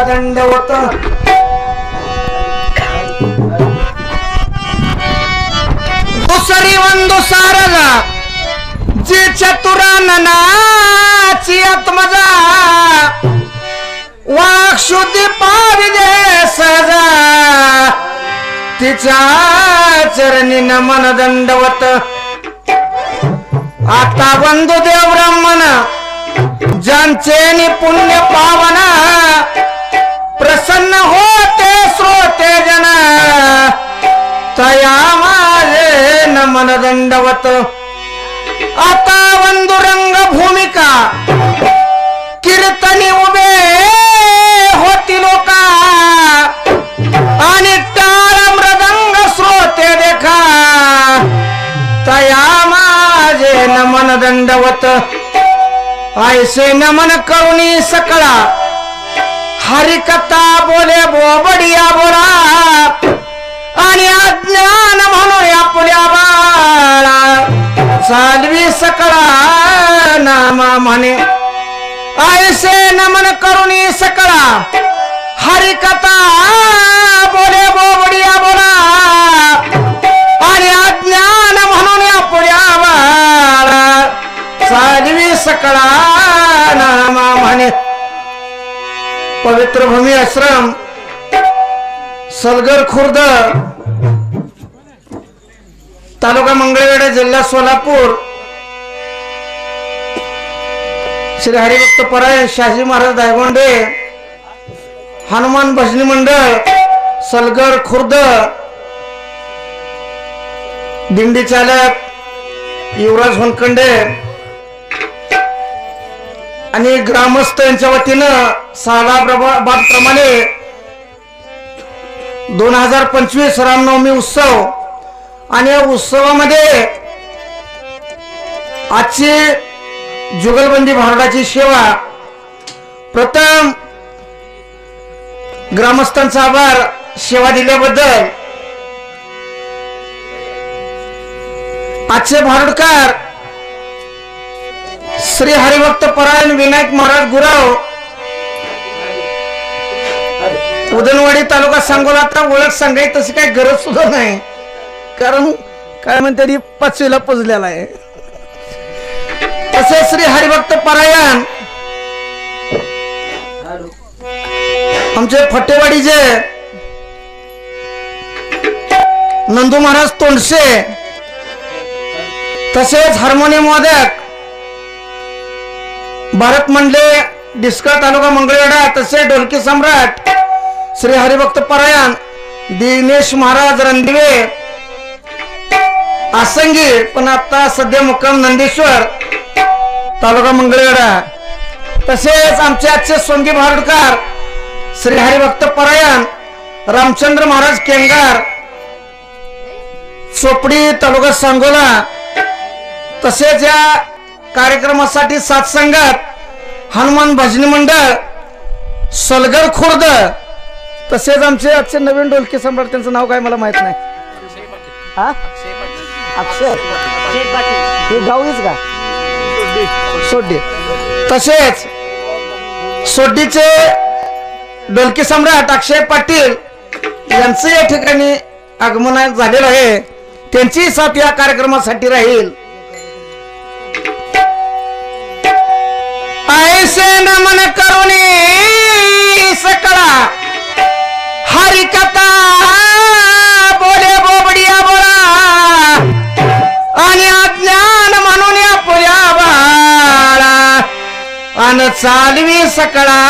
दंडवत दुसरी वंदू सारगा जी चतुराननाची आत्मजा वाक शुद्धी पावी दे सजा तिच्या चरणी नमन दंडवत आता वंदू देव ब्राह्मण ज्यांचे पुण्य पावन प्रसन्न होते श्रोते जन तया माझे नमन दंडवत आता वंदू रंग भूमिका कीर्तनी उभे होती लोका आणि टाळ मृदंग श्रोते देखा तया माझे नमन दंडवत ऐसे नमन करुणी सकळा हरिकथा बोले बोबडिया बोला आणि अज्ञान म्हणून आपल्या बाळा चालवी सकळा नामा म्हणे ऐसे नमन करुणी सकळा हरिकथा बोले बोबडिया बोला आणि अज्ञान म्हणून आपल्या बाळा चालवी सकळा नामा म्हणे पवित्र भूमी आश्रम सलगर खुर्द तालुका मंगळवेढा जिल्हा सोलापूर श्री हरिभक्त परायण शाजी महाराज दायगोंडे हनुमान भजनी मंडळ सलगर खुर्द दिंडी चालक युवराज होनखंडे आणि ग्रामस्थ यांच्या वतीनं सालाप्रमाणे 2025 रामनवमी उत्सव आणि या उत्सवामध्ये आजची जुगलबंदी भारुडाची सेवा प्रथम ग्रामस्थांचा आभार सेवा दिल्याबद्दल आजचे भारुडकार श्री हरिभक्त परायण विनायक महाराज गुराव उदनवाडी तालुका सांगोला आता ओळख सांगायची तशी काही गरज सुद्धा नाही कारण काय म्हणते 5वीला पुजलेला आहे तसे श्री हरिभक्त परायण आमचे फटेवाडीचे नंदू महाराज तोंडसे तसेच हार्मोनियम वादक भारत मंडले डिस्का तालुका मंगळवेढा तसे ढोलकी सम्राट श्री हरिभक्त परायण दिनेश महाराज रणदिवे आसंगी पण आता सध्या मुक्काम नंदेश्वर तालुका मंगळवेढा तसेच आमचे आजचे सोंगी भारुडकार श्री हरिभक्त परायण रामचंद्र महाराज केंगार चोपडी तालुका सांगोला तसेच या कार्यक्रमासाठी साथसंगत हनुमान भजनी मंडळ सलगर खुर्द तसेच आमचे आजचे नवीन ढोलकी सम्राट त्यांचं नाव काय मला माहित नाही हा अक्षय हे गावीच का सोड्डी तसेच सोड्डीचे ढोलकी सम्राट अक्षय पाटील यांचं या ठिकाणी आगमन झालेलं आहे त्यांची साथ या कार्यक्रमासाठी राहील ऐसे नमन करुणी सकळा हरिकथा बोले बोबडिया बोला आणि अज्ञान म्हणून आपल्या बाळा अन चालवी सकळा